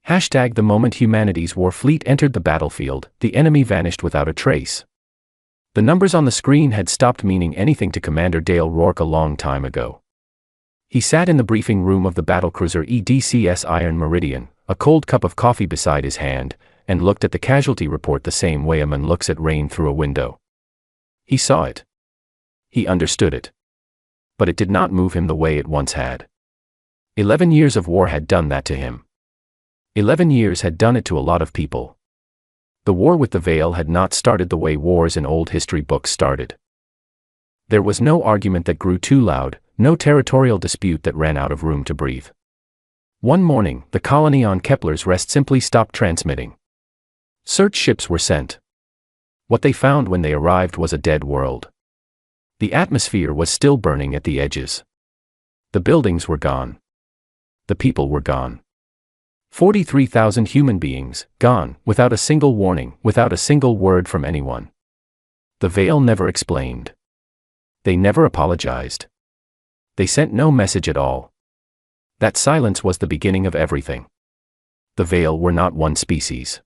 The moment humanity's war fleet entered the battlefield, the enemy vanished without a trace. The numbers on the screen had stopped meaning anything to Commander Dale Rourke a long time ago. He sat in the briefing room of the battlecruiser EDCS Iron Meridian, a cold cup of coffee beside his hand, and looked at the casualty report the same way a man looks at rain through a window. He saw it. He understood it. But it did not move him the way it once had. 11 years of war had done that to him. 11 years had done it to a lot of people. The war with the Veil had not started the way wars in old history books started. There was no argument that grew too loud, no territorial dispute that ran out of room to breathe. One morning, the colony on Kepler's Rest simply stopped transmitting. Search ships were sent. What they found when they arrived was a dead world. The atmosphere was still burning at the edges. The buildings were gone. The people were gone. 43,000 human beings, gone, without a single warning, without a single word from anyone. The Veil never explained. They never apologized. They sent no message at all. That silence was the beginning of everything. The Veil were not one species.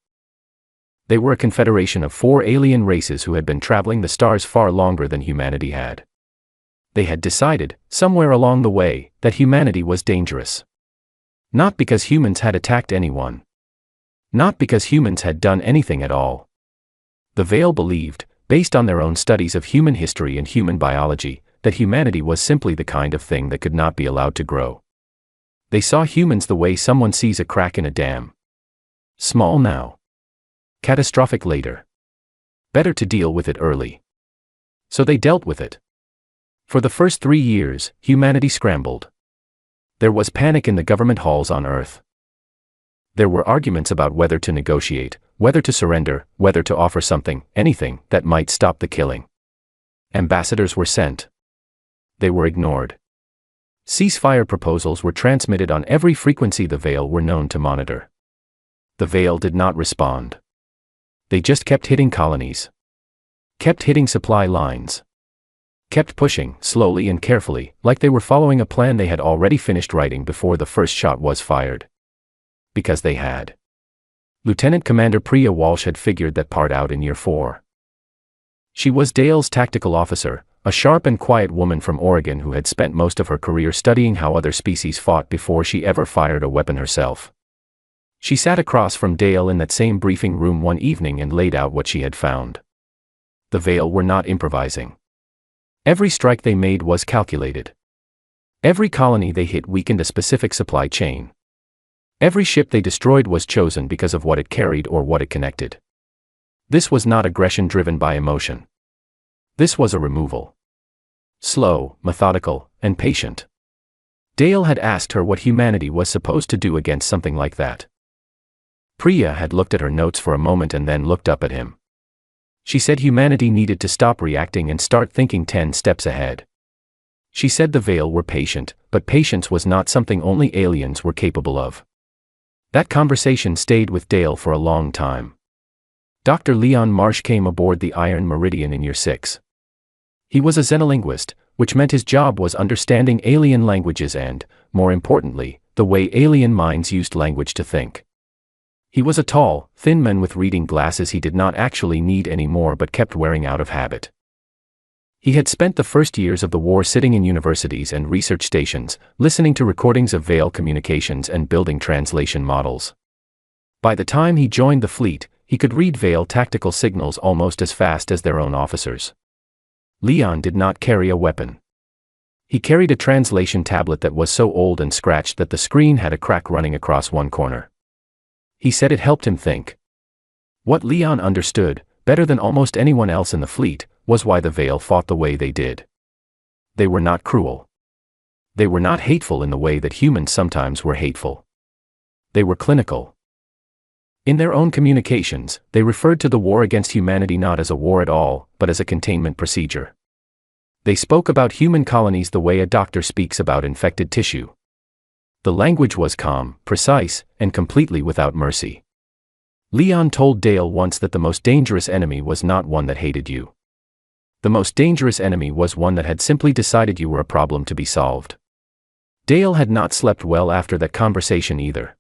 They were a confederation of 4 alien races who had been traveling the stars far longer than humanity had. They had decided, somewhere along the way, that humanity was dangerous. Not because humans had attacked anyone. Not because humans had done anything at all. The Veil believed, based on their own studies of human history and human biology, that humanity was simply the kind of thing that could not be allowed to grow. They saw humans the way someone sees a crack in a dam. Small now. Catastrophic later. Better to deal with it early. So they dealt with it. For the first 3 years, humanity scrambled. There was panic in the government halls on Earth. There were arguments about whether to negotiate, whether to surrender, whether to offer something, anything, that might stop the killing. Ambassadors were sent. They were ignored. Ceasefire proposals were transmitted on every frequency the Veil were known to monitor. The Veil did not respond. They just kept hitting colonies. Kept hitting supply lines. Kept pushing, slowly and carefully, like they were following a plan they had already finished writing before the first shot was fired. Because they had. Lieutenant Commander Priya Walsh had figured that part out in year 4. She was Dale's tactical officer, a sharp and quiet woman from Oregon who had spent most of her career studying how other species fought before she ever fired a weapon herself. She sat across from Dale in that same briefing room one evening and laid out what she had found. The Veil were not improvising. Every strike they made was calculated. Every colony they hit weakened a specific supply chain. Every ship they destroyed was chosen because of what it carried or what it connected. This was not aggression driven by emotion. This was a removal. Slow, methodical, and patient. Dale had asked her what humanity was supposed to do against something like that. Priya had looked at her notes for a moment and then looked up at him. She said humanity needed to stop reacting and start thinking 10 steps ahead. She said the Veil were patient, but patience was not something only aliens were capable of. That conversation stayed with Dale for a long time. Dr. Leon Marsh came aboard the Iron Meridian in year 6. He was a xenolinguist, which meant his job was understanding alien languages and, more importantly, the way alien minds used language to think. He was a tall, thin man with reading glasses he did not actually need anymore but kept wearing out of habit. He had spent the first years of the war sitting in universities and research stations, listening to recordings of Veil communications and building translation models. By the time he joined the fleet, he could read Veil tactical signals almost as fast as their own officers. Leon did not carry a weapon. He carried a translation tablet that was so old and scratched that the screen had a crack running across one corner. He said it helped him think. What Leon understood, better than almost anyone else in the fleet, was why the Veil fought the way they did. They were not cruel. They were not hateful in the way that humans sometimes were hateful. They were clinical. In their own communications, they referred to the war against humanity not as a war at all, but as a containment procedure. They spoke about human colonies the way a doctor speaks about infected tissue. The language was calm, precise, and completely without mercy. Leon told Dale once that the most dangerous enemy was not one that hated you. The most dangerous enemy was one that had simply decided you were a problem to be solved. Dale had not slept well after that conversation either.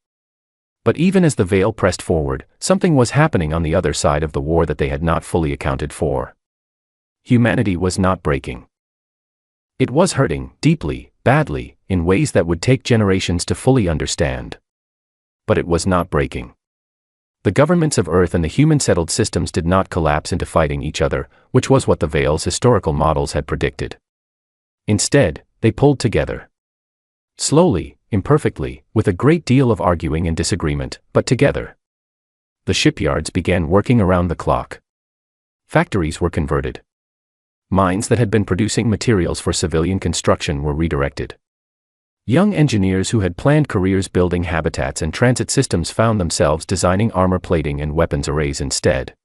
But even as the veil pressed forward, something was happening on the other side of the war that they had not fully accounted for. Humanity was not breaking. It was hurting, deeply, badly, in ways that would take generations to fully understand. But it was not breaking. The governments of Earth and the human-settled systems did not collapse into fighting each other, which was what the veil's historical models had predicted. Instead, they pulled together. Slowly, imperfectly, with a great deal of arguing and disagreement, but together. The shipyards began working around the clock. Factories were converted. Mines that had been producing materials for civilian construction were redirected. Young engineers who had planned careers building habitats and transit systems found themselves designing armor plating and weapons arrays instead.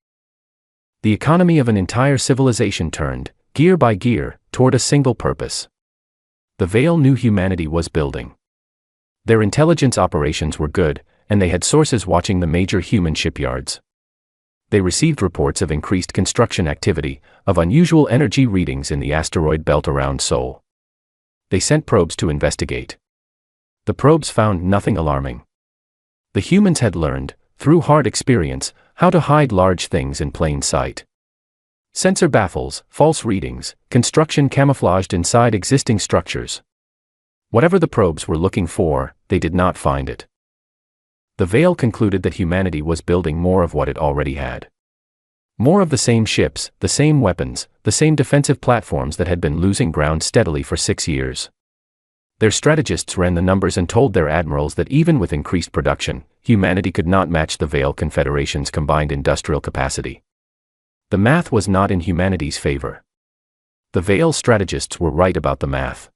The economy of an entire civilization turned, gear by gear, toward a single purpose. The Veil knew humanity was building. Their intelligence operations were good, and they had sources watching the major human shipyards. They received reports of increased construction activity, of unusual energy readings in the asteroid belt around Sol. They sent probes to investigate. The probes found nothing alarming. The humans had learned, through hard experience, how to hide large things in plain sight. Sensor baffles, false readings, construction camouflaged inside existing structures. Whatever the probes were looking for, they did not find it. The Veil concluded that humanity was building more of what it already had. More of the same ships, the same weapons, the same defensive platforms that had been losing ground steadily for 6 years. Their strategists ran the numbers and told their admirals that even with increased production, humanity could not match the Veil Confederation's combined industrial capacity. The math was not in humanity's favor. The Veil strategists were right about the math.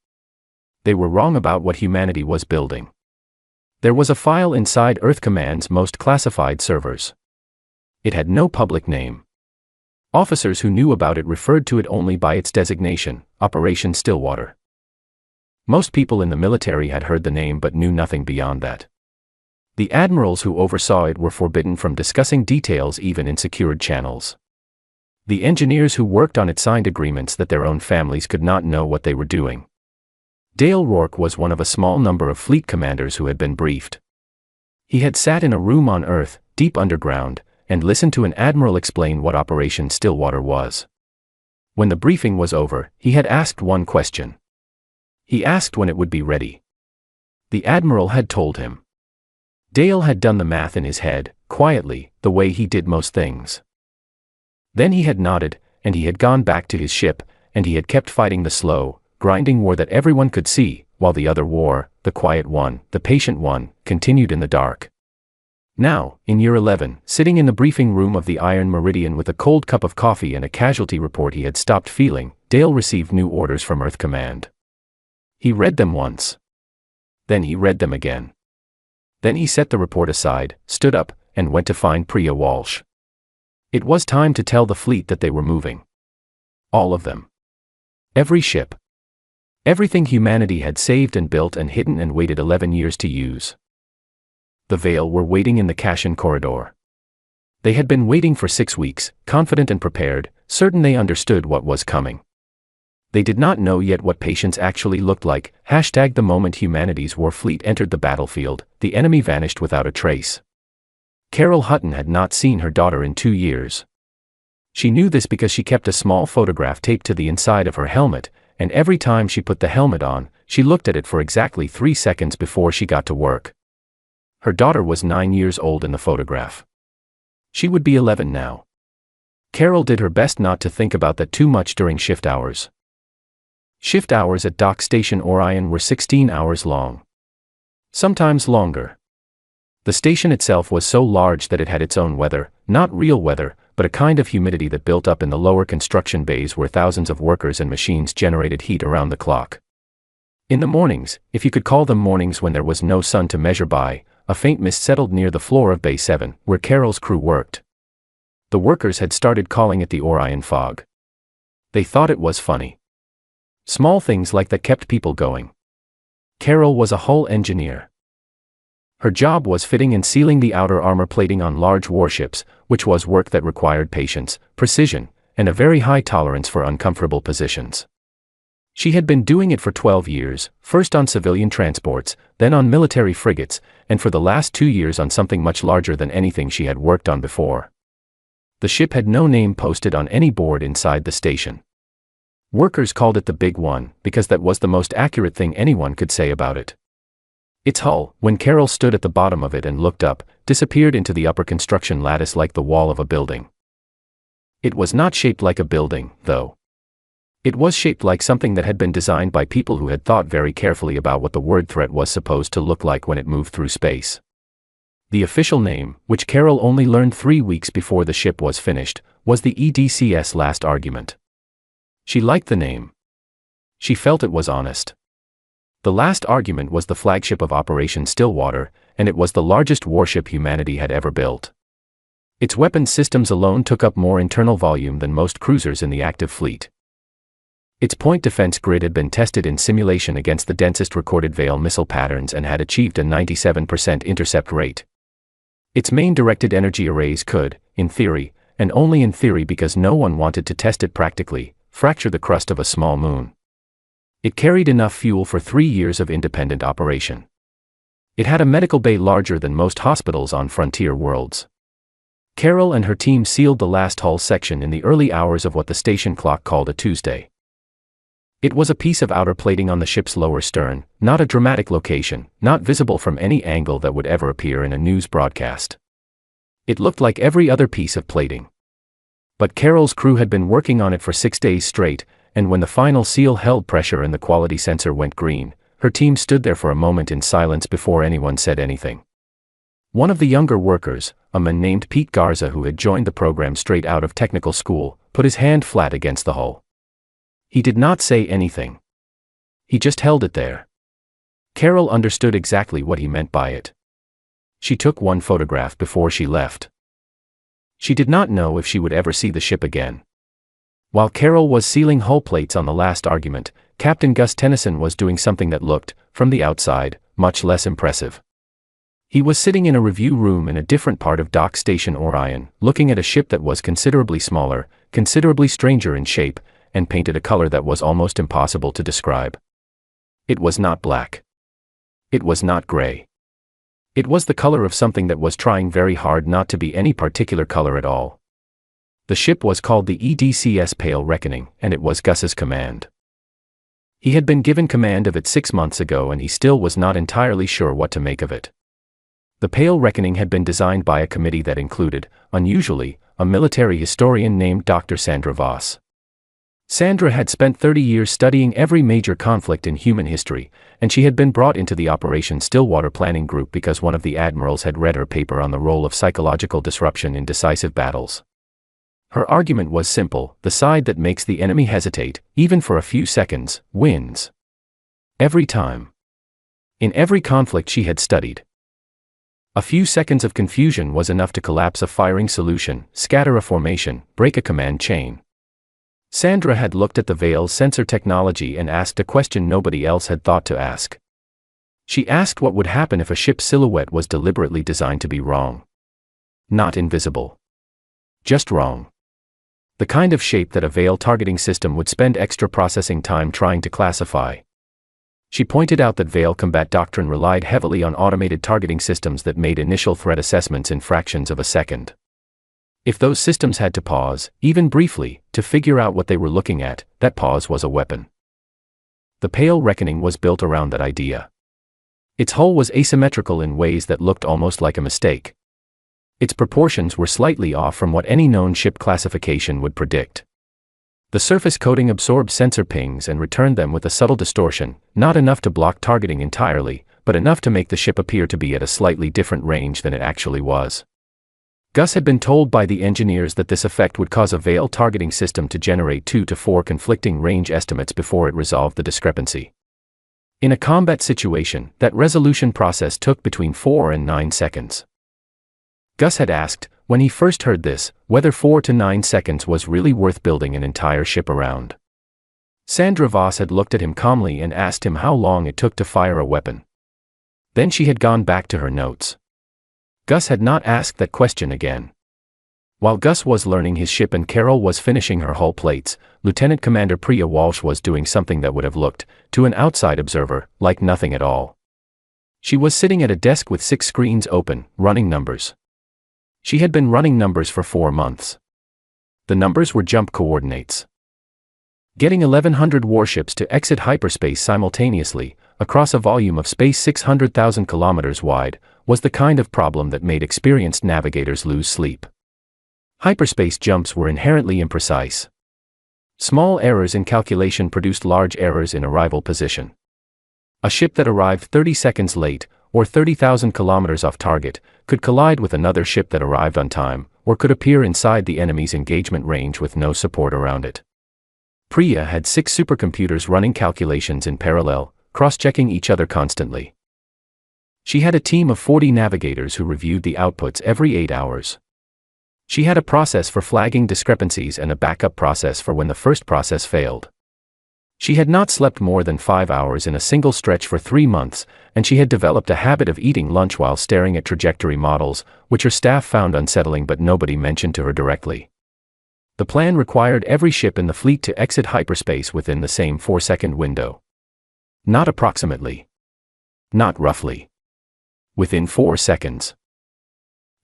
They were wrong about what humanity was building. There was a file inside Earth Command's most classified servers. It had no public name. Officers who knew about it referred to it only by its designation, Operation Stillwater. Most people in the military had heard the name but knew nothing beyond that. The admirals who oversaw it were forbidden from discussing details even in secured channels. The engineers who worked on it signed agreements that their own families could not know what they were doing. Dale Rourke was one of a small number of fleet commanders who had been briefed. He had sat in a room on Earth, deep underground, and listened to an admiral explain what Operation Stillwater was. When the briefing was over, he had asked one question. He asked when it would be ready. The admiral had told him. Dale had done the math in his head, quietly, the way he did most things. Then he had nodded, and he had gone back to his ship, and he had kept fighting the slow, grinding war that everyone could see, while the other war, the quiet one, the patient one, continued in the dark. Now, in year 11, sitting in the briefing room of the Iron Meridian with a cold cup of coffee and a casualty report he had stopped feeling, Dale received new orders from Earth Command. He read them once. Then he read them again. Then he set the report aside, stood up, and went to find Priya Walsh. It was time to tell the fleet that they were moving. All of them. Every ship. Everything humanity had saved and built and hidden and waited 11 years to use. The Veil were waiting in the Kashan corridor. They had been waiting for 6 weeks, confident and prepared, certain they understood what was coming. They did not know yet what patience actually looked like. The moment humanity's war fleet entered the battlefield, the enemy vanished without a trace. Carol Hutton had not seen her daughter in 2 years. She knew this because she kept a small photograph taped to the inside of her helmet, and every time she put the helmet on, she looked at it for exactly 3 seconds before she got to work. Her daughter was 9 years old in the photograph. She would be 11 now. Carol did her best not to think about that too much during shift hours. Shift hours at Dock Station Orion were 16 hours long. Sometimes longer. The station itself was so large that it had its own weather, not real weather, but a kind of humidity that built up in the lower construction bays where thousands of workers and machines generated heat around the clock. In the mornings, if you could call them mornings when there was no sun to measure by, a faint mist settled near the floor of Bay 7, where Carol's crew worked. The workers had started calling it the Orion fog. They thought it was funny. Small things like that kept people going. Carol was a hull engineer. Her job was fitting and sealing the outer armor plating on large warships, which was work that required patience, precision, and a very high tolerance for uncomfortable positions. She had been doing it for 12 years, first on civilian transports, then on military frigates, and for the last 2 years on something much larger than anything she had worked on before. The ship had no name posted on any board inside the station. Workers called it the Big One because that was the most accurate thing anyone could say about it. Its hull, when Carol stood at the bottom of it and looked up, disappeared into the upper construction lattice like the wall of a building. It was not shaped like a building, though. It was shaped like something that had been designed by people who had thought very carefully about what the word threat was supposed to look like when it moved through space. The official name, which Carol only learned 3 weeks before the ship was finished, was the EDCS Last Argument. She liked the name. She felt it was honest. The Last Argument was the flagship of Operation Stillwater, and it was the largest warship humanity had ever built. Its weapons systems alone took up more internal volume than most cruisers in the active fleet. Its point defense grid had been tested in simulation against the densest recorded Veil missile patterns and had achieved a 97% intercept rate. Its main directed energy arrays could, in theory, and only in theory because no one wanted to test it practically, fracture the crust of a small moon. It carried enough fuel for 3 years of independent operation. It had a medical bay larger than most hospitals on frontier worlds. Carol and her team sealed the last hull section in the early hours of what the station clock called a Tuesday. It was a piece of outer plating on the ship's lower stern, not a dramatic location, not visible from any angle that would ever appear in a news broadcast. It looked like every other piece of plating. But Carol's crew had been working on it for 6 days straight, and when the final seal held pressure and the quality sensor went green, her team stood there for a moment in silence before anyone said anything. One of the younger workers, a man named Pete Garza who had joined the program straight out of technical school, put his hand flat against the hull. He did not say anything. He just held it there. Carol understood exactly what he meant by it. She took one photograph before she left. She did not know if she would ever see the ship again. While Carol was sealing hull plates on the Last Argument, Captain Gus Tennyson was doing something that looked, from the outside, much less impressive. He was sitting in a review room in a different part of Dock Station Orion, looking at a ship that was considerably smaller, considerably stranger in shape, and painted a color that was almost impossible to describe. It was not black. It was not gray. It was the color of something that was trying very hard not to be any particular color at all. The ship was called the EDCS Pale Reckoning, and it was Gus's command. He had been given command of it 6 months ago and he still was not entirely sure what to make of it. The Pale Reckoning had been designed by a committee that included, unusually, a military historian named Dr. Sandra Voss. Sandra had spent 30 years studying every major conflict in human history, and she had been brought into the Operation Stillwater planning group because one of the admirals had read her paper on the role of psychological disruption in decisive battles. Her argument was simple: the side that makes the enemy hesitate, even for a few seconds, wins. Every time. In every conflict she had studied. A few seconds of confusion was enough to collapse a firing solution, scatter a formation, break a command chain. Sandra had looked at the Veil sensor technology and asked a question nobody else had thought to ask. She asked what would happen if a ship's silhouette was deliberately designed to be wrong. Not invisible. Just wrong. The kind of shape that a Veil targeting system would spend extra processing time trying to classify. She pointed out that Veil combat doctrine relied heavily on automated targeting systems that made initial threat assessments in fractions of a second. If those systems had to pause, even briefly, to figure out what they were looking at, that pause was a weapon. The Pale Reckoning was built around that idea. Its hull was asymmetrical in ways that looked almost like a mistake. Its proportions were slightly off from what any known ship classification would predict. The surface coating absorbed sensor pings and returned them with a subtle distortion, not enough to block targeting entirely, but enough to make the ship appear to be at a slightly different range than it actually was. Gus had been told by the engineers that this effect would cause a Veil targeting system to generate 2 to 4 conflicting range estimates before it resolved the discrepancy. In a combat situation, that resolution process took between 4 and 9 seconds. Gus had asked, when he first heard this, whether 4 to 9 seconds was really worth building an entire ship around. Sandra Voss had looked at him calmly and asked him how long it took to fire a weapon. Then she had gone back to her notes. Gus had not asked that question again. While Gus was learning his ship and Carol was finishing her hull plates, Lieutenant Commander Priya Walsh was doing something that would have looked, to an outside observer, like nothing at all. She was sitting at a desk with 6 screens open, running numbers. She had been running numbers for 4 months. The numbers were jump coordinates. Getting 1,100 warships to exit hyperspace simultaneously, across a volume of space 600,000 kilometers wide, was the kind of problem that made experienced navigators lose sleep. Hyperspace jumps were inherently imprecise. Small errors in calculation produced large errors in arrival position. A ship that arrived 30 seconds late, or 30,000 kilometers off target, could collide with another ship that arrived on time, or could appear inside the enemy's engagement range with no support around it. Priya had 6 supercomputers running calculations in parallel, cross-checking each other constantly. She had a team of 40 navigators who reviewed the outputs every 8 hours. She had a process for flagging discrepancies and a backup process for when the first process failed. She had not slept more than 5 hours in a single stretch for 3 months, and she had developed a habit of eating lunch while staring at trajectory models, which her staff found unsettling but nobody mentioned to her directly. The plan required every ship in the fleet to exit hyperspace within the same 4-second window. Not approximately. Not roughly. Within 4 seconds.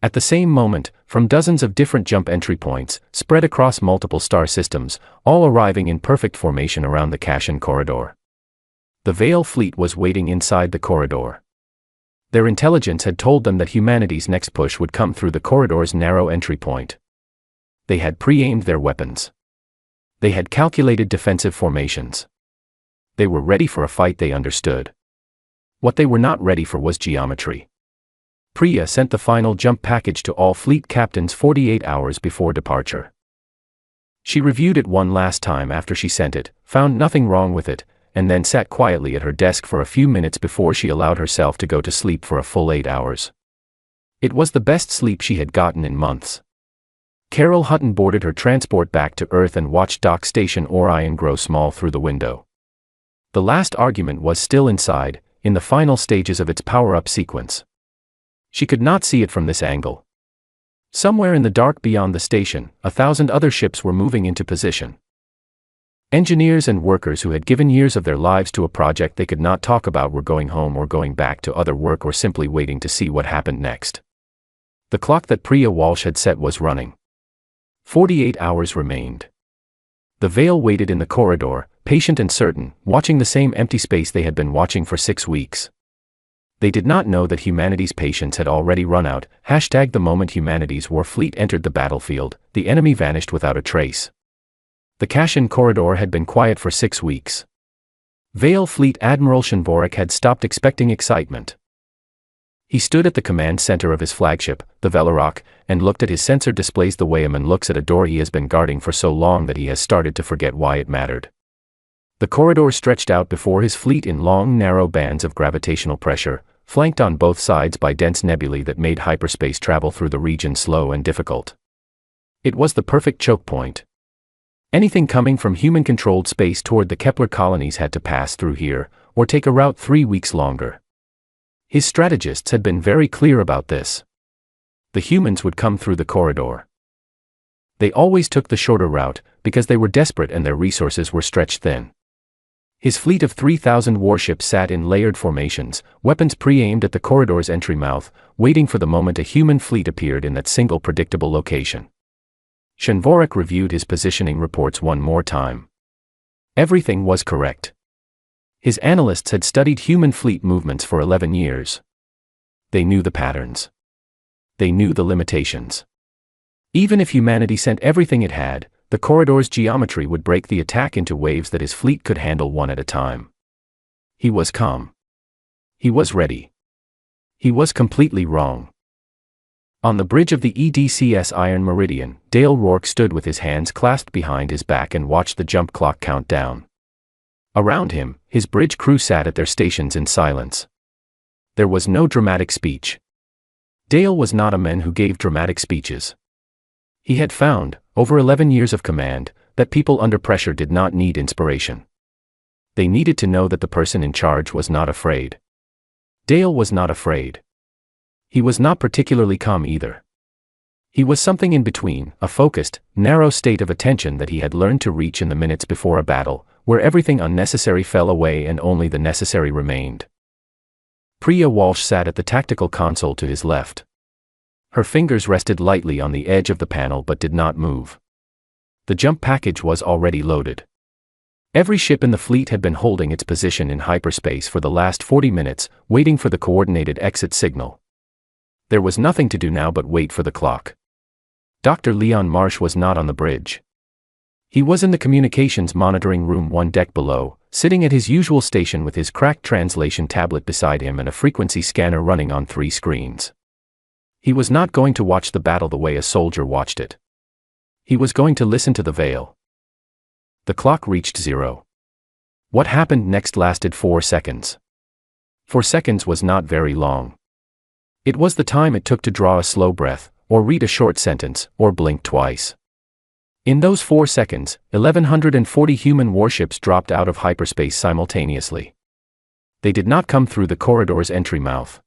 At the same moment, from dozens of different jump entry points, spread across multiple star systems, all arriving in perfect formation around the Kashin corridor. The Vale fleet was waiting inside the corridor. Their intelligence had told them that humanity's next push would come through the corridor's narrow entry point. They had pre-aimed their weapons. They had calculated defensive formations. They were ready for a fight, they understood. What they were not ready for was geometry. Priya sent the final jump package to all fleet captains 48 hours before departure. She reviewed it one last time after she sent it, found nothing wrong with it, and then sat quietly at her desk for a few minutes before she allowed herself to go to sleep for a full 8 hours. It was the best sleep she had gotten in months. Carol Hutton boarded her transport back to Earth and watched Dock Station Orion grow small through the window. The last argument was still inside, in the final stages of its power-up sequence. She could not see it from this angle. Somewhere in the dark beyond the station, 1,000 other ships were moving into position. Engineers and workers who had given years of their lives to a project they could not talk about were going home or going back to other work or simply waiting to see what happened next. The clock that Priya Walsh had set was running. 48 hours remained. The Vale waited in the corridor, patient and certain, watching the same empty space they had been watching for 6 weeks. They did not know that humanity's patience had already run out. The moment humanity's war fleet entered the battlefield, the enemy vanished without a trace. The Kashin corridor had been quiet for 6 weeks. Vale Fleet Admiral Shanvorik had stopped expecting excitement. He stood at the command center of his flagship, the Velarok, and looked at his sensor displays the way a man looks at a door he has been guarding for so long that he has started to forget why it mattered. The corridor stretched out before his fleet in long, narrow bands of gravitational pressure, flanked on both sides by dense nebulae that made hyperspace travel through the region slow and difficult. It was the perfect choke point. Anything coming from human-controlled space toward the Kepler colonies had to pass through here, or take a route 3 weeks longer. His strategists had been very clear about this. The humans would come through the corridor. They always took the shorter route, because they were desperate and their resources were stretched thin. His fleet of 3,000 warships sat in layered formations, weapons pre-aimed at the corridor's entry mouth, waiting for the moment a human fleet appeared in that single predictable location. Shanvorik reviewed his positioning reports one more time. Everything was correct. His analysts had studied human fleet movements for 11 years. They knew the patterns. They knew the limitations. Even if humanity sent everything it had, the corridor's geometry would break the attack into waves that his fleet could handle one at a time. He was calm. He was ready. He was completely wrong. On the bridge of the EDCS Iron Meridian, Dale Rourke stood with his hands clasped behind his back and watched the jump clock count down. Around him, his bridge crew sat at their stations in silence. There was no dramatic speech. Dale was not a man who gave dramatic speeches. He had found, over 11 years of command, that people under pressure did not need inspiration. They needed to know that the person in charge was not afraid. Dale was not afraid. He was not particularly calm either. He was something in between, a focused, narrow state of attention that he had learned to reach in the minutes before a battle, where everything unnecessary fell away and only the necessary remained. Priya Walsh sat at the tactical console to his left. Her fingers rested lightly on the edge of the panel but did not move. The jump package was already loaded. Every ship in the fleet had been holding its position in hyperspace for the last 40 minutes, waiting for the coordinated exit signal. There was nothing to do now but wait for the clock. Dr. Leon Marsh was not on the bridge. He was in the communications monitoring room one deck below, sitting at his usual station with his cracked translation tablet beside him and a frequency scanner running on 3 screens. He was not going to watch the battle the way a soldier watched it. He was going to listen to the Veil. The clock reached 0. What happened next lasted 4 seconds. 4 seconds was not very long. It was the time it took to draw a slow breath, or read a short sentence, or blink twice. In those 4 seconds, 1,140 human warships dropped out of hyperspace simultaneously. They did not come through the corridor's entry mouth.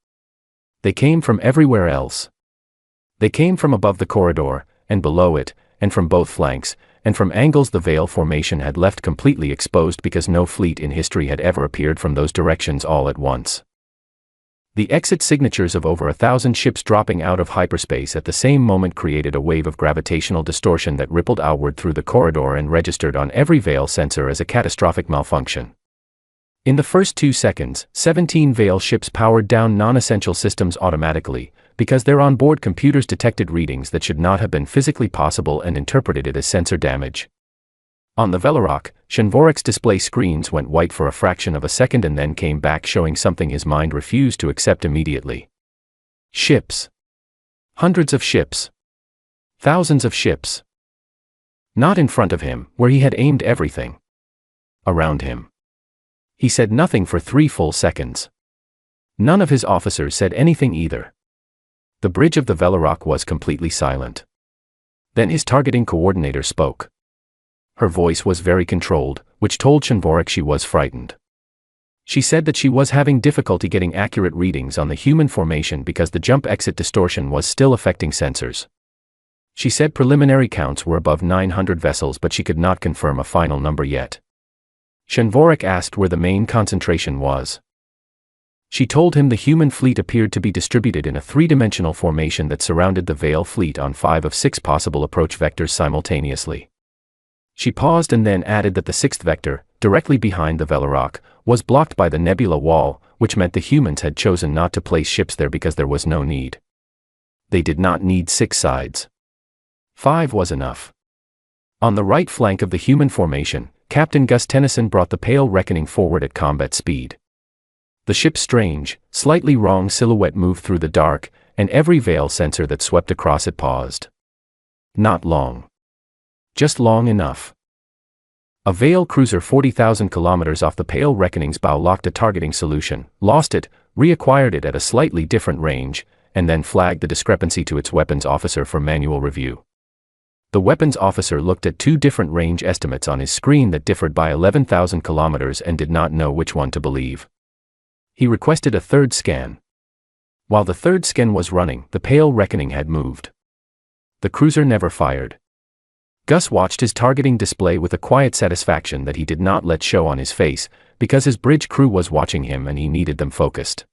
They came from everywhere else. They came from above the corridor, and below it, and from both flanks, and from angles the Veil formation had left completely exposed because no fleet in history had ever appeared from those directions all at once. The exit signatures of over 1,000 ships dropping out of hyperspace at the same moment created a wave of gravitational distortion that rippled outward through the corridor and registered on every Veil sensor as a catastrophic malfunction. In the first 2 seconds, 17 Veil ships powered down non-essential systems automatically, because their onboard computers detected readings that should not have been physically possible and interpreted it as sensor damage. On the Velorok, Shinvorek's display screens went white for a fraction of a second and then came back showing something his mind refused to accept immediately. Ships. Hundreds of ships. Thousands of ships. Not in front of him, where he had aimed everything. Around him. He said nothing for 3 full seconds. None of his officers said anything either. The bridge of the Velorok was completely silent. Then his targeting coordinator spoke. Her voice was very controlled, which told Shinvorek she was frightened. She said that she was having difficulty getting accurate readings on the human formation because the jump-exit distortion was still affecting sensors. She said preliminary counts were above 900 vessels but she could not confirm a final number yet. Shinvorek asked where the main concentration was. She told him the human fleet appeared to be distributed in a 3-dimensional formation that surrounded the Veil fleet on 5 of 6 possible approach vectors simultaneously. She paused and then added that the 6th vector, directly behind the Velorok, was blocked by the nebula wall, which meant the humans had chosen not to place ships there because there was no need. They did not need 6 sides. 5 was enough. On the right flank of the human formation, Captain Gus Tennyson brought the Pale Reckoning forward at combat speed. The ship's strange, slightly wrong silhouette moved through the dark, and every Veil sensor that swept across it paused. Not long. Just long enough. A Veil cruiser 40,000 kilometers off the Pale Reckoning's bow locked a targeting solution, lost it, reacquired it at a slightly different range, and then flagged the discrepancy to its weapons officer for manual review. The weapons officer looked at 2 different range estimates on his screen that differed by 11,000 kilometers and did not know which one to believe. He requested a 3rd scan. While the 3rd scan was running, the Pale Reckoning had moved. The cruiser never fired. Gus watched his targeting display with a quiet satisfaction that he did not let show on his face, because his bridge crew was watching him and he needed them focused.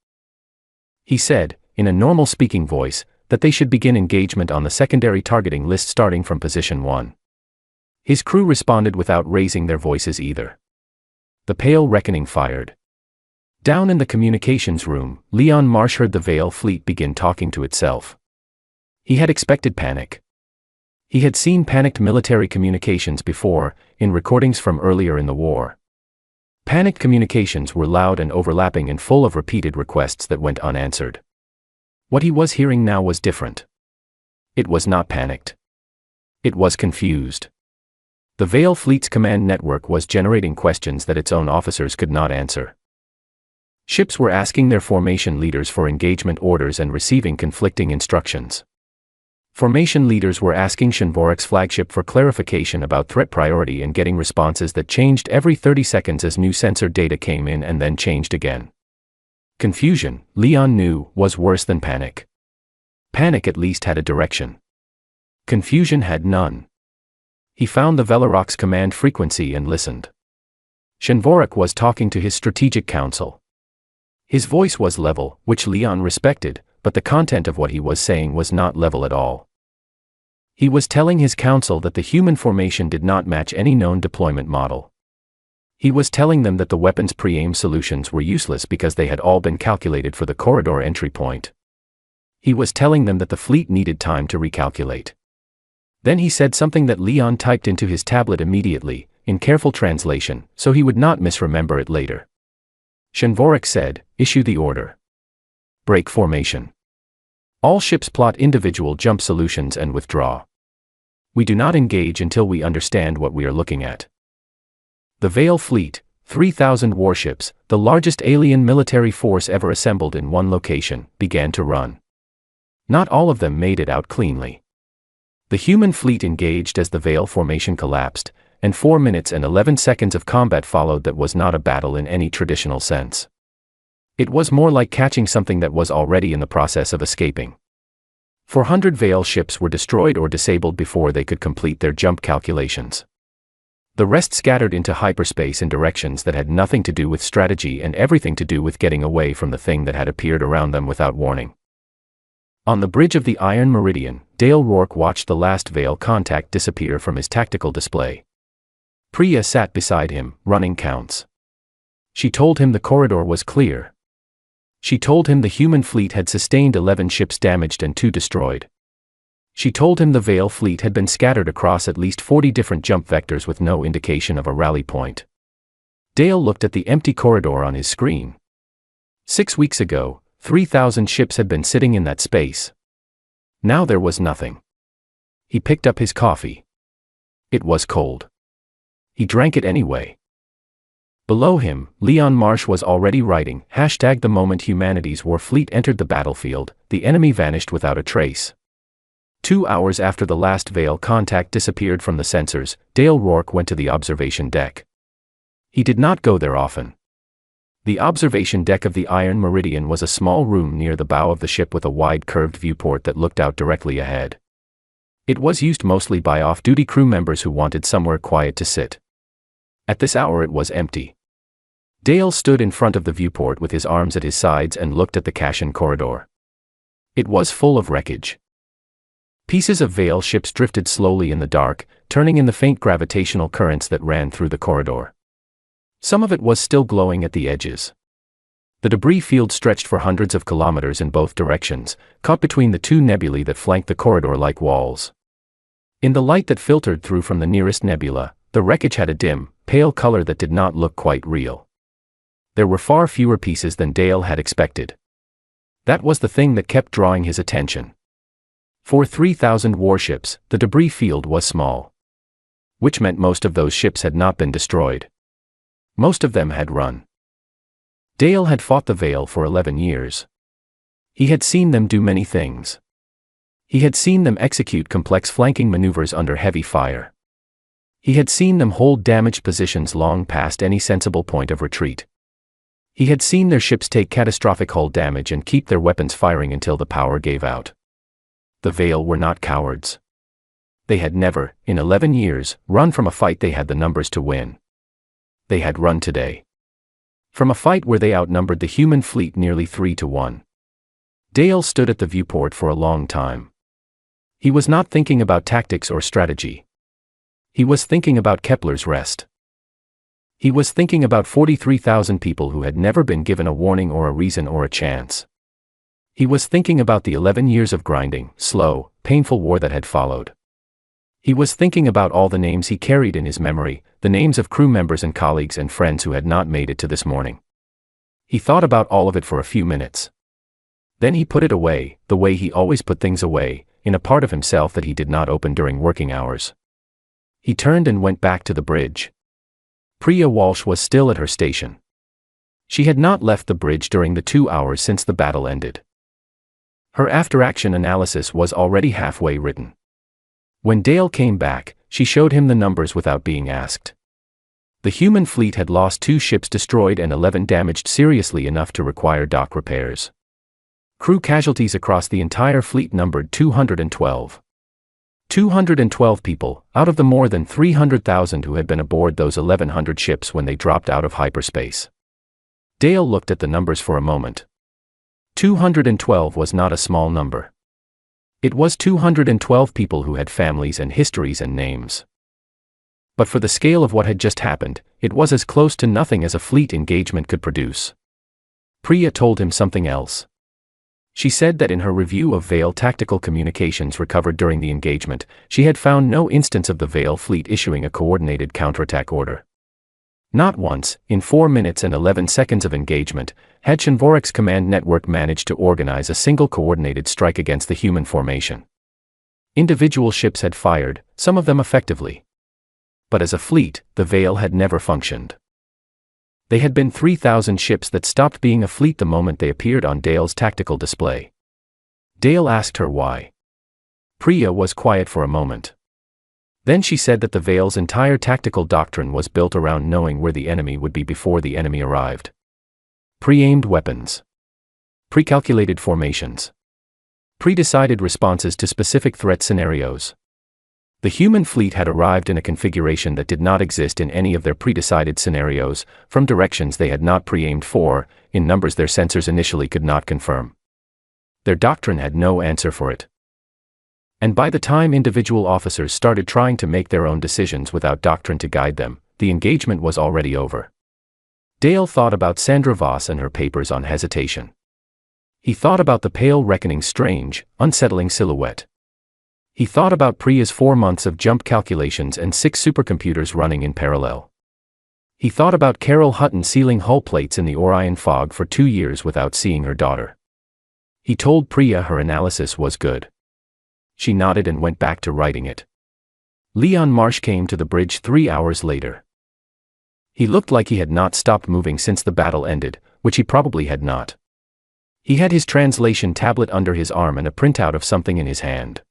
He said, in a normal speaking voice, that they should begin engagement on the secondary targeting list starting from position 1. His crew responded without raising their voices either. The Pale Reckoning fired. Down in the communications room, Leon Marsh heard the Veil fleet begin talking to itself. He had expected panic. He had seen panicked military communications before, in recordings from earlier in the war. Panicked communications were loud and overlapping and full of repeated requests that went unanswered. What he was hearing now was different. It was not panicked. It was confused. The Veil fleet's command network was generating questions that its own officers could not answer. Ships were asking their formation leaders for engagement orders and receiving conflicting instructions. Formation leaders were asking Shinvorek's flagship for clarification about threat priority and getting responses that changed every 30 seconds as new sensor data came in and then changed again. Confusion, Leon knew, was worse than panic. Panic at least had a direction. Confusion had none. He found the Velarok's command frequency and listened. Shenvorik was talking to his strategic council. His voice was level, which Leon respected, but the content of what he was saying was not level at all. He was telling his council that the human formation did not match any known deployment model. He was telling them that the weapons pre-aim solutions were useless because they had all been calculated for the corridor entry point. He was telling them that the fleet needed time to recalculate. Then he said something that Leon typed into his tablet immediately, in careful translation, so he would not misremember it later. Shenvorik said, "Issue the order. Break formation. All ships plot individual jump solutions and withdraw. We do not engage until we understand what we are looking at." The Veil fleet, 3,000 warships, the largest alien military force ever assembled in one location, began to run. Not all of them made it out cleanly. The human fleet engaged as the Veil formation collapsed, and 4 minutes and 11 seconds of combat followed that was not a battle in any traditional sense. It was more like catching something that was already in the process of escaping. 400 Veil ships were destroyed or disabled before they could complete their jump calculations. The rest scattered into hyperspace in directions that had nothing to do with strategy and everything to do with getting away from the thing that had appeared around them without warning. On the bridge of the Iron Meridian, Dale Rourke watched the last Veil contact disappear from his tactical display. Priya sat beside him, running counts. She told him the corridor was clear. She told him the human fleet had sustained 11 ships damaged and 2 destroyed. She told him the Veil fleet had been scattered across at least 40 different jump vectors with no indication of a rally point. Dale looked at the empty corridor on his screen. 6 weeks ago, 3,000 ships had been sitting in that space. Now there was nothing. He picked up his coffee. It was cold. He drank it anyway. Below him, Leon Marsh was already writing, #the moment humanity's war fleet entered the battlefield, the enemy vanished without a trace. 2 hours after the last Veil contact disappeared from the sensors, Dale Rourke went to the observation deck. He did not go there often. The observation deck of the Iron Meridian was a small room near the bow of the ship with a wide curved viewport that looked out directly ahead. It was used mostly by off-duty crew members who wanted somewhere quiet to sit. At this hour it was empty. Dale stood in front of the viewport with his arms at his sides and looked at the Kashin corridor. It was full of wreckage. Pieces of Veil ships drifted slowly in the dark, turning in the faint gravitational currents that ran through the corridor. Some of it was still glowing at the edges. The debris field stretched for hundreds of kilometers in both directions, caught between the 2 nebulae that flanked the corridor like walls. In the light that filtered through from the nearest nebula, the wreckage had a dim, pale color that did not look quite real. There were far fewer pieces than Dale had expected. That was the thing that kept drawing his attention. For 3,000 warships, the debris field was small. Which meant most of those ships had not been destroyed. Most of them had run. Dale had fought the Veil for 11 years. He had seen them do many things. He had seen them execute complex flanking maneuvers under heavy fire. He had seen them hold damaged positions long past any sensible point of retreat. He had seen their ships take catastrophic hull damage and keep their weapons firing until the power gave out. The Veil were not cowards. They had never, in 11 years, run from a fight they had the numbers to win. They had run today. From a fight where they outnumbered the human fleet nearly 3-1. Dale stood at the viewport for a long time. He was not thinking about tactics or strategy. He was thinking about Kepler's rest. He was thinking about 43,000 people who had never been given a warning or a reason or a chance. He was thinking about the 11 years of grinding, slow, painful war that had followed. He was thinking about all the names he carried in his memory, the names of crew members and colleagues and friends who had not made it to this morning. He thought about all of it for a few minutes. Then he put it away, the way he always put things away, in a part of himself that he did not open during working hours. He turned and went back to the bridge. Priya Walsh was still at her station. She had not left the bridge during the 2 hours since the battle ended. Her after-action analysis was already halfway written. When Dale came back, she showed him the numbers without being asked. The human fleet had lost 2 ships destroyed and 11 damaged seriously enough to require dock repairs. Crew casualties across the entire fleet numbered 212. 212 people, out of the more than 300,000 who had been aboard those 1,100 ships when they dropped out of hyperspace. Dale looked at the numbers for a moment. 212 was not a small number. It was 212 people who had families and histories and names. But for the scale of what had just happened, it was as close to nothing as a fleet engagement could produce. Priya told him something else. She said that in her review of Vale tactical communications recovered during the engagement, she had found no instance of the Vale fleet issuing a coordinated counterattack order. Not once, in 4 minutes and 11 seconds of engagement, had Shinvorek's command network managed to organize a single coordinated strike against the human formation. Individual ships had fired, some of them effectively. But as a fleet, the Vale had never functioned. They had been 3,000 ships that stopped being a fleet the moment they appeared on Dale's tactical display. Dale asked her why. Priya was quiet for a moment. Then she said that the Vale's entire tactical doctrine was built around knowing where the enemy would be before the enemy arrived. Pre-aimed weapons. Pre-calculated formations. Pre-decided responses to specific threat scenarios. The human fleet had arrived in a configuration that did not exist in any of their pre-decided scenarios, from directions they had not pre-aimed for, in numbers their sensors initially could not confirm. Their doctrine had no answer for it. And by the time individual officers started trying to make their own decisions without doctrine to guide them, the engagement was already over. Dale thought about Sandra Voss and her papers on hesitation. He thought about the pale reckoning's strange, unsettling silhouette. He thought about Priya's 4 months of jump calculations and 6 supercomputers running in parallel. He thought about Carol Hutton sealing hull plates in the Orion fog for 2 years without seeing her daughter. He told Priya her analysis was good. She nodded and went back to writing it. Leon Marsh came to the bridge 3 hours later. He looked like he had not stopped moving since the battle ended, which he probably had not. He had his translation tablet under his arm and a printout of something in his hand.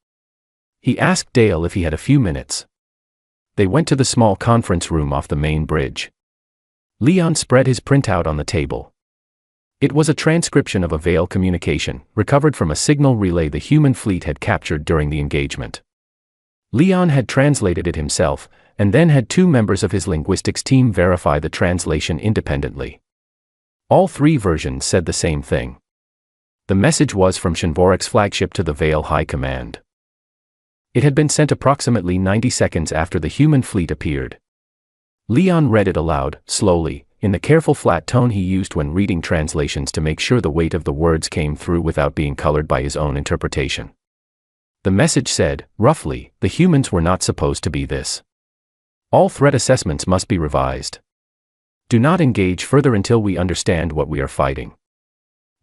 He asked Dale if he had a few minutes. They went to the small conference room off the main bridge. Leon spread his printout on the table. It was a transcription of a Vale communication, recovered from a signal relay the human fleet had captured during the engagement. Leon had translated it himself, and then had 2 members of his linguistics team verify the translation independently. All 3 versions said the same thing. The message was from Shinvorek's flagship to the Vale High Command. It had been sent approximately 90 seconds after the human fleet appeared. Leon read it aloud, slowly, in the careful flat tone he used when reading translations to make sure the weight of the words came through without being colored by his own interpretation. The message said, roughly, the humans were not supposed to be this. All threat assessments must be revised. Do not engage further until we understand what we are fighting.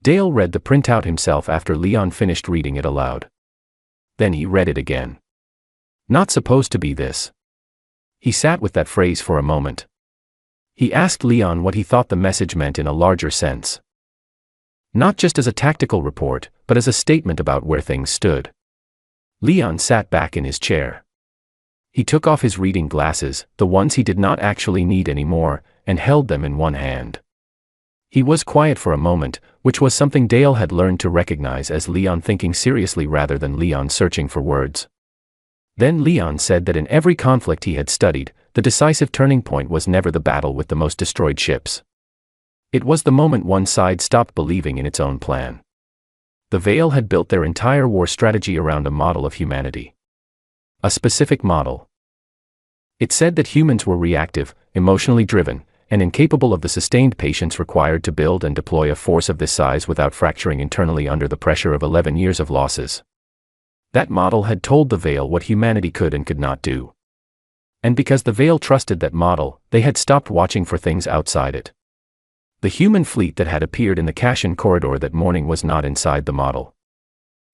Dale read the printout himself after Leon finished reading it aloud. Then he read it again. Not supposed to be this. He sat with that phrase for a moment. He asked Leon what he thought the message meant in a larger sense. Not just as a tactical report, but as a statement about where things stood. Leon sat back in his chair. He took off his reading glasses, the ones he did not actually need anymore, and held them in one hand. He was quiet for a moment, which was something Dale had learned to recognize as Leon thinking seriously rather than Leon searching for words. Then Leon said that in every conflict he had studied, the decisive turning point was never the battle with the most destroyed ships. It was the moment one side stopped believing in its own plan. The Vale had built their entire war strategy around a model of humanity. A specific model. It said that humans were reactive, emotionally driven, and incapable of the sustained patience required to build and deploy a force of this size without fracturing internally under the pressure of 11 years of losses. That model had told the Vale what humanity could and could not do. And because the Vale trusted that model, they had stopped watching for things outside it. The human fleet that had appeared in the Kashin corridor that morning was not inside the model.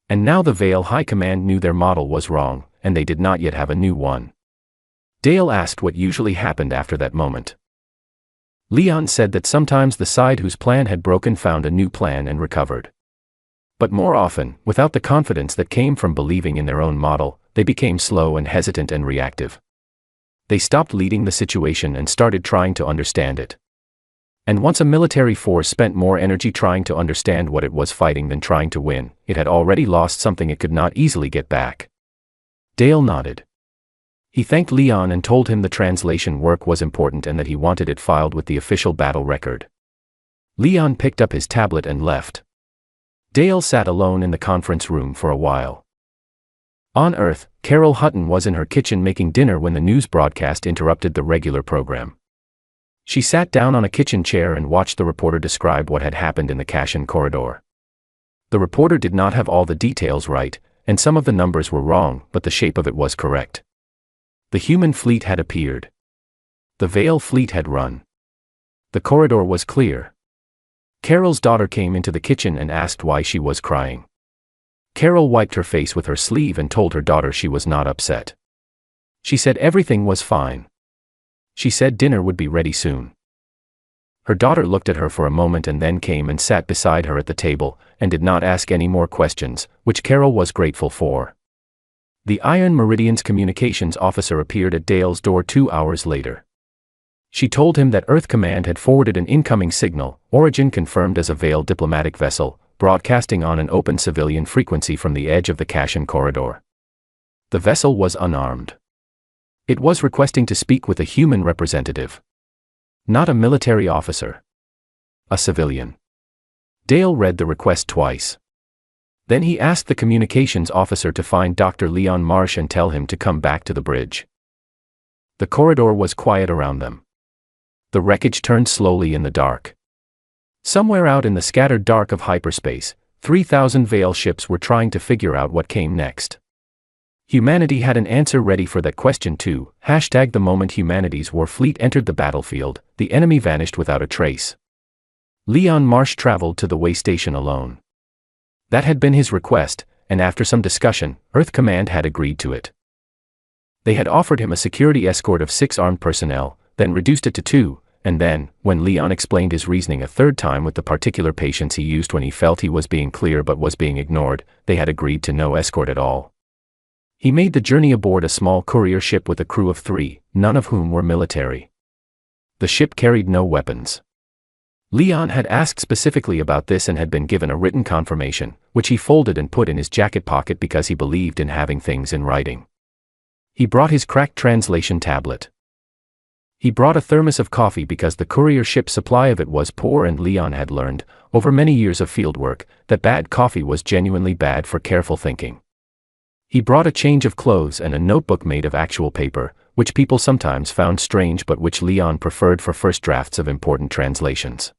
And now the Vale High Command knew their model was wrong, and they did not yet have a new one. Dale asked what usually happened after that moment. Leon said that sometimes the side whose plan had broken found a new plan and recovered. But more often, without the confidence that came from believing in their own model, they became slow and hesitant and reactive. They stopped leading the situation and started trying to understand it. And once a military force spent more energy trying to understand what it was fighting than trying to win, it had already lost something it could not easily get back. Dale nodded. He thanked Leon and told him the translation work was important and that he wanted it filed with the official battle record. Leon picked up his tablet and left. Dale sat alone in the conference room for a while. On Earth, Carol Hutton was in her kitchen making dinner when the news broadcast interrupted the regular program. She sat down on a kitchen chair and watched the reporter describe what had happened in the Kashin corridor. The reporter did not have all the details right, and some of the numbers were wrong, but the shape of it was correct. The human fleet had appeared. The Vale fleet had run. The corridor was clear. Carol's daughter came into the kitchen and asked why she was crying. Carol wiped her face with her sleeve and told her daughter she was not upset. She said everything was fine. She said dinner would be ready soon. Her daughter looked at her for a moment and then came and sat beside her at the table, and did not ask any more questions, which Carol was grateful for. The Iron Meridian's communications officer appeared at Dale's door 2 hours later. She told him that Earth Command had forwarded an incoming signal, origin confirmed as a Vale diplomatic vessel, broadcasting on an open civilian frequency from the edge of the Kashin corridor. The vessel was unarmed. It was requesting to speak with a human representative. Not a military officer. A civilian. Dale read the request twice. Then he asked the communications officer to find Dr. Leon Marsh and tell him to come back to the bridge. The corridor was quiet around them. The wreckage turned slowly in the dark. Somewhere out in the scattered dark of hyperspace, 3,000 Vale ships were trying to figure out what came next. Humanity had an answer ready for that question too. The moment humanity's war fleet entered the battlefield, the enemy vanished without a trace. Leon Marsh traveled to the way station alone. That had been his request, and after some discussion, Earth Command had agreed to it. They had offered him a security escort of 6 armed personnel, then reduced it to 2, and then, when Leon explained his reasoning a third time with the particular patience he used when he felt he was being clear but was being ignored, they had agreed to no escort at all. He made the journey aboard a small courier ship with a crew of 3, none of whom were military. The ship carried no weapons. Leon had asked specifically about this and had been given a written confirmation, which he folded and put in his jacket pocket because he believed in having things in writing. He brought his cracked translation tablet. He brought a thermos of coffee because the courier ship's supply of it was poor, and Leon had learned, over many years of fieldwork, that bad coffee was genuinely bad for careful thinking. He brought a change of clothes and a notebook made of actual paper, which people sometimes found strange but which Leon preferred for first drafts of important translations.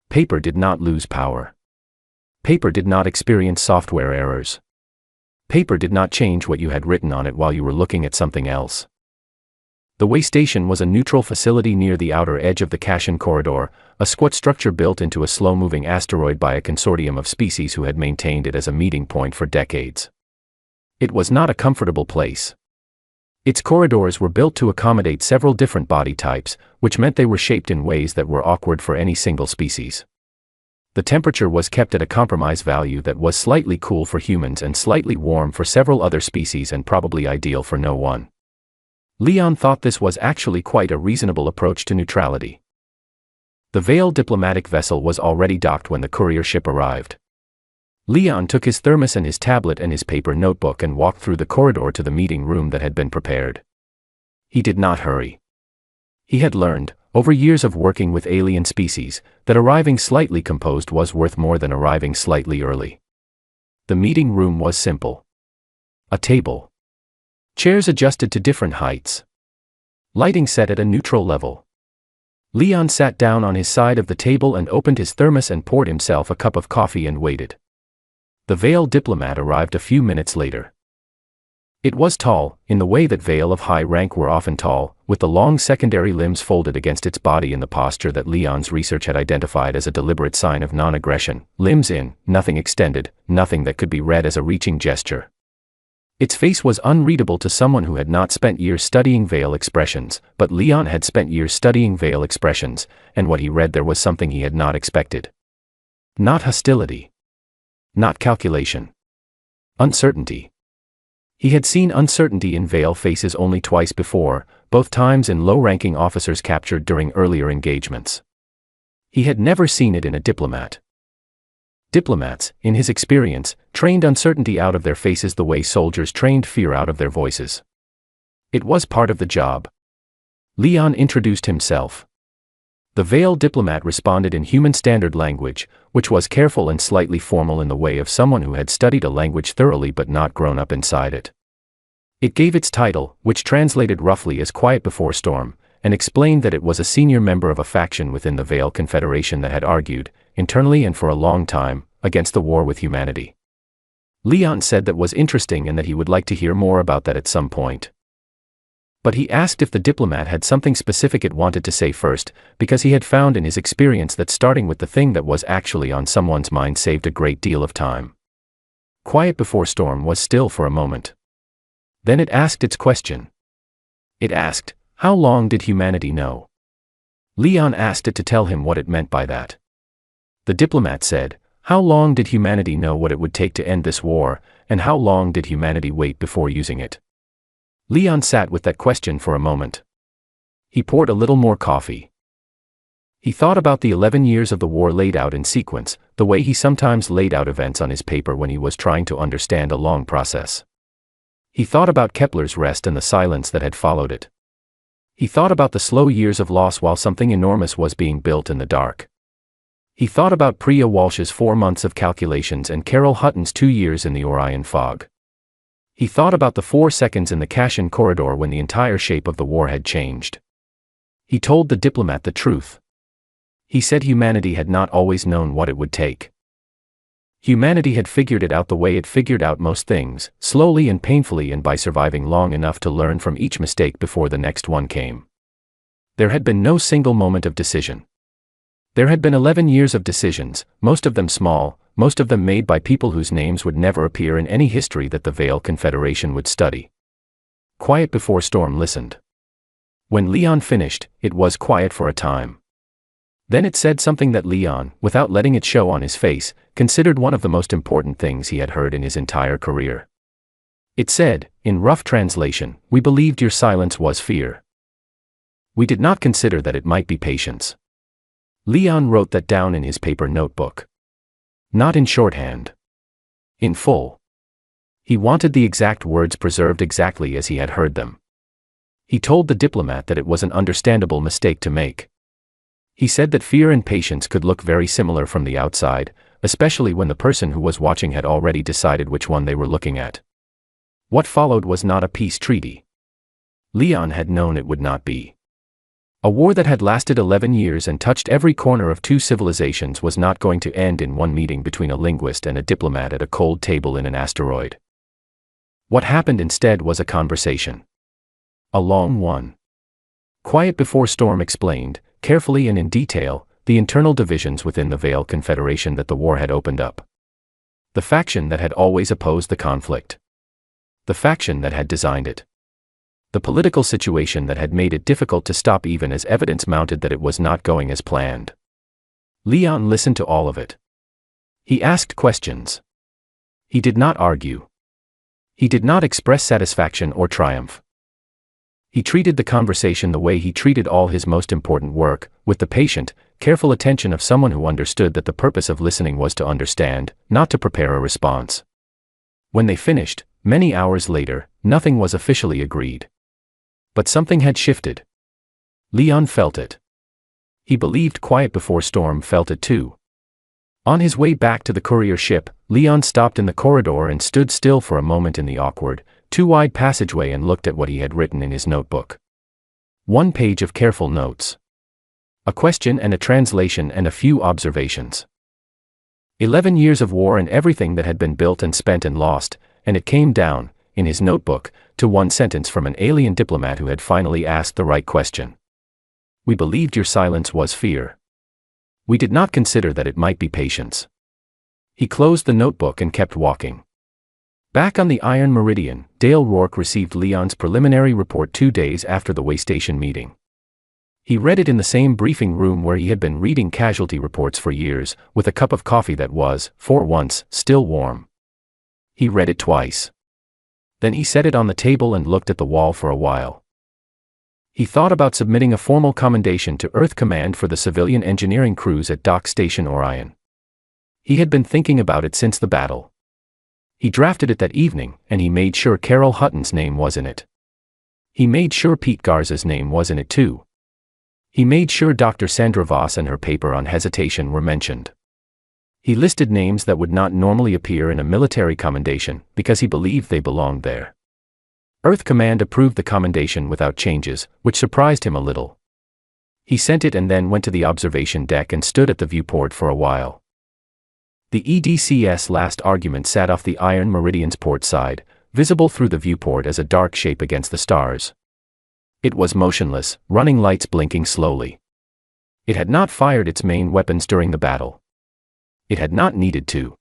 Paper did not lose power. Paper did not experience software errors. Paper did not change what you had written on it while you were looking at something else. The way station was a neutral facility near the outer edge of the Kashin corridor, a squat structure built into a slow-moving asteroid by a consortium of species who had maintained it as a meeting point for decades. It was not a comfortable place. Its corridors were built to accommodate several different body types, which meant they were shaped in ways that were awkward for any single species. The temperature was kept at a compromise value that was slightly cool for humans and slightly warm for several other species, and probably ideal for no one. Leon thought this was actually quite a reasonable approach to neutrality. The Vale diplomatic vessel was already docked when the courier ship arrived. Leon took his thermos and his tablet and his paper notebook and walked through the corridor to the meeting room that had been prepared. He did not hurry. He had learned, over years of working with alien species, that arriving slightly composed was worth more than arriving slightly early. The meeting room was simple. A table. Chairs adjusted to different heights. Lighting set at a neutral level. Leon sat down on his side of the table and opened his thermos and poured himself a cup of coffee and waited. The Vale diplomat arrived a few minutes later. It was tall, in the way that Vale of high rank were often tall, with the long secondary limbs folded against its body in the posture that Leon's research had identified as a deliberate sign of non-aggression, limbs in, nothing extended, nothing that could be read as a reaching gesture. Its face was unreadable to someone who had not spent years studying Vale expressions, but Leon had spent years studying Vale expressions, and what he read there was something he had not expected. Not hostility. Not calculation. Uncertainty. He had seen uncertainty in Vale faces only twice before, both times in low-ranking officers captured during earlier engagements. He had never seen it in a diplomat. Diplomats, in his experience, trained uncertainty out of their faces the way soldiers trained fear out of their voices. It was part of the job. Leon introduced himself. The veiled diplomat responded in human standard language, which was careful and slightly formal in the way of someone who had studied a language thoroughly but not grown up inside it. It gave its title, which translated roughly as Quiet Before Storm, and explained that it was a senior member of a faction within the Veil Confederation that had argued, internally and for a long time, against the war with humanity. Leon said that was interesting and that he would like to hear more about that at some point. But he asked if the diplomat had something specific it wanted to say first, because he had found in his experience that starting with the thing that was actually on someone's mind saved a great deal of time. Quiet Before Storm was still for a moment. Then it asked its question. It asked, how long did humanity know? Leon asked it to tell him what it meant by that. The diplomat said, how long did humanity know what it would take to end this war, and how long did humanity wait before using it? Leon sat with that question for a moment. He poured a little more coffee. He thought about the 11 years of the war laid out in sequence, the way he sometimes laid out events on his paper when he was trying to understand a long process. He thought about Kepler's rest and the silence that had followed it. He thought about the slow years of loss while something enormous was being built in the dark. He thought about Priya Walsh's 4 months of calculations and Carol Hutton's 2 years in the Orion fog. He thought about the 4 seconds in the Kashin corridor when the entire shape of the war had changed. He told the diplomat the truth. He said humanity had not always known what it would take. Humanity had figured it out the way it figured out most things, slowly and painfully, and by surviving long enough to learn from each mistake before the next one came. There had been no single moment of decision. There had been 11 years of decisions, most of them small, most of them made by people whose names would never appear in any history that the Veil Confederation would study. Quiet Before Storm listened. When Leon finished, it was quiet for a time. Then it said something that Leon, without letting it show on his face, considered one of the most important things he had heard in his entire career. It said, in rough translation, we believed your silence was fear. We did not consider that it might be patience. Leon wrote that down in his paper notebook. Not in shorthand. In full. He wanted the exact words preserved exactly as he had heard them. He told the diplomat that it was an understandable mistake to make. He said that fear and patience could look very similar from the outside, especially when the person who was watching had already decided which one they were looking at. What followed was not a peace treaty. Leon had known it would not be. A war that had lasted 11 years and touched every corner of 2 civilizations was not going to end in one meeting between a linguist and a diplomat at a cold table in an asteroid. What happened instead was a conversation. A long one. Quiet Before Storm explained, carefully and in detail, the internal divisions within the Veil Confederation that the war had opened up. The faction that had always opposed the conflict. The faction that had designed it. The political situation that had made it difficult to stop even as evidence mounted that it was not going as planned. Leon listened to all of it. He asked questions. He did not argue. He did not express satisfaction or triumph. He treated the conversation the way he treated all his most important work, with the patient, careful attention of someone who understood that the purpose of listening was to understand, not to prepare a response. When they finished, many hours later, nothing was officially agreed. But something had shifted. Leon felt it. He believed Quiet Before Storm felt it too. On his way back to the courier ship, Leon stopped in the corridor and stood still for a moment in the awkward, too-wide passageway and looked at what he had written in his notebook. 1 page of careful notes. A question and a translation and a few observations. 11 years of war and everything that had been built and spent and lost, and it came down, in his notebook, to 1 sentence from an alien diplomat who had finally asked the right question. We believed your silence was fear. We did not consider that it might be patience. He closed the notebook and kept walking. Back on the Iron Meridian, Dale Rourke received Leon's preliminary report 2 days after the waystation meeting. He read it in the same briefing room where he had been reading casualty reports for years, with a cup of coffee that was, for once, still warm. He read it twice. Then he set it on the table and looked at the wall for a while. He thought about submitting a formal commendation to Earth Command for the civilian engineering crews at Dock Station Orion. He had been thinking about it since the battle. He drafted it that evening, and he made sure Carol Hutton's name was in it. He made sure Pete Garza's name was in it too. He made sure Dr. Sandra Voss and her paper on hesitation were mentioned. He listed names that would not normally appear in a military commendation because he believed they belonged there. Earth Command approved the commendation without changes, which surprised him a little. He sent it and then went to the observation deck and stood at the viewport for a while. The EDC's last argument sat off the Iron Meridian's port side, visible through the viewport as a dark shape against the stars. It was motionless, running lights blinking slowly. It had not fired its main weapons during the battle. It had not needed to.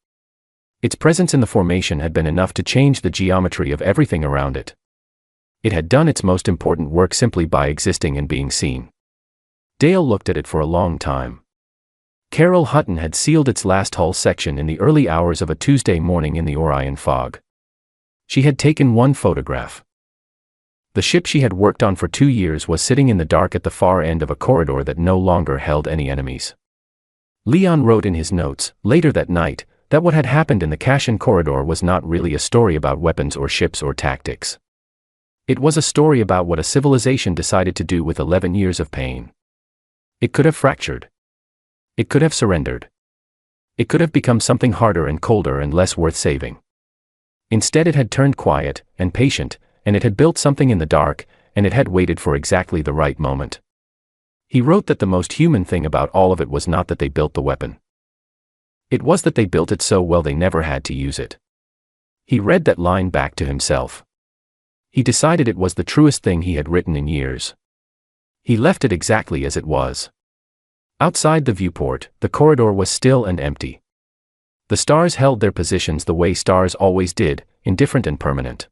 Its presence in the formation had been enough to change the geometry of everything around it. It had done its most important work simply by existing and being seen. Dale looked at it for a long time. Carol Hutton had sealed its last hull section in the early hours of a Tuesday morning in the Orion fog. She had taken one photograph. The ship she had worked on for 2 years was sitting in the dark at the far end of a corridor that no longer held any enemies. Leon wrote in his notes, later that night, that what had happened in the Kashin corridor was not really a story about weapons or ships or tactics. It was a story about what a civilization decided to do with 11 years of pain. It could have fractured. It could have surrendered. It could have become something harder and colder and less worth saving. Instead it had turned quiet and patient, and it had built something in the dark, and it had waited for exactly the right moment. He wrote that the most human thing about all of it was not that they built the weapon. It was that they built it so well they never had to use it. He read that line back to himself. He decided it was the truest thing he had written in years. He left it exactly as it was. Outside the viewport, the corridor was still and empty. The stars held their positions the way stars always did, indifferent and permanent.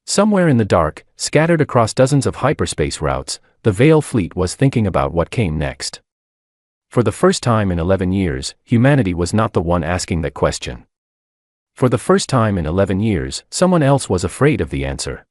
Somewhere in the dark, scattered across dozens of hyperspace routes, the Veil fleet was thinking about what came next. For the first time in 11 years, humanity was not the one asking that question. For the first time in 11 years, someone else was afraid of the answer.